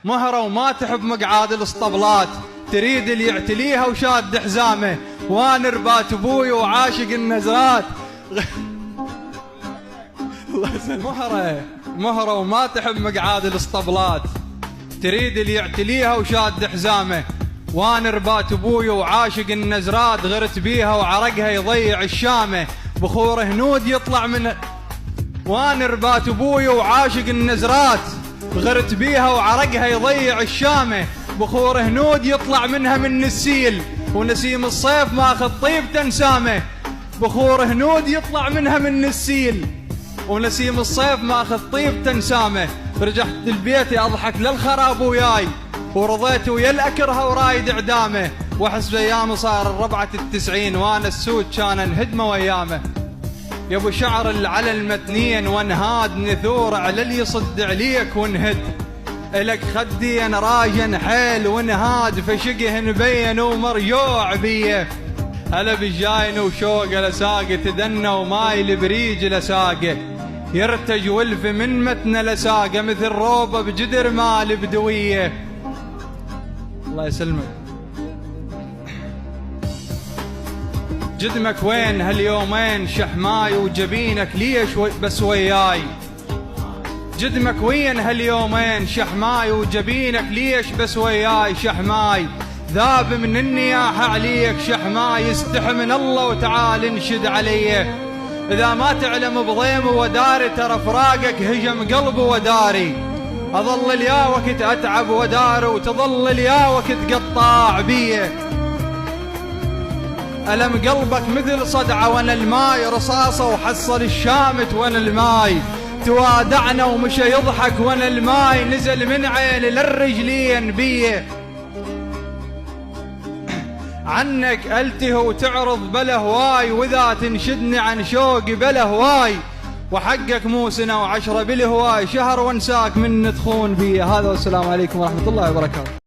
مهرة وما تحب مقعاد الاسطبلات، تريد اللي يعتليها وشاد حزامه، وانا ربات ابوي وعاشق النزرات. مهرة وما تحب مقعاد الاسطبلات، تريد اللي يعتليها وشاد حزامه، وانا ربات ابوي وعاشق النزرات، غرت بيها وعرقها يضيع الشامه، بخور هنود يطلع من وانا ربات ابوي وعاشق النزرات، غرت بيها وعرقها يضيع الشامه، بخور هنود يطلع منها من السيل، ونسيم الصيف ماخذ طيب تنسامه، بخور هنود يطلع منها من السيل، ونسيم الصيف ماخذ طيب تنسامه. رجعت البيت اضحك للخراب وياي، ورضيت ويا الاكرهه ورايد اعدامه، واحس بايام صار الربعه التسعين، وانا السود كان انهدمه ويامه. يا ابو شعر على المتنين وانهاد نثور على اللي يصد عليك ونهد، الك خدي انا راجن حيل ونهاد، فشقه نبين ومرجوع بيه، هلا بالجاين وشوق لساقه، تدنى وماي البريج لساقه، يرتج ولف من متن لساقه، مثل روبه بجدر مال بدويه. الله يسلمك. جدمك وين هاليومين شحماي، وجبينك ليش بس وياي، جدمك وين هاليومين شحماي، وجبينك ليش بس وياي شحماي، ذاب من النياحة عليك شحماي، استح من الله وتعال انشد علي، إذا ما تعلم بضيم وداري، ترى فراقك هجم قلبي وداري، أظل اليا وقت أتعب وداري، وتظل اليا وقت قطاع بيه، ألم قلبك مثل صدعة وانا الماي، رصاصة وحصل الشامت وانا الماي، توادعنا ومشى يضحك وانا الماي، نزل من عيني للرجلين بيه، عنك ألته وتعرض بلا هواي، وإذا تنشدني عن شوقي بلا هواي، وحقك مو سنة وعشرة بالهواي، شهر وانساك من تخون بيه. هذا والسلام عليكم ورحمة الله وبركاته.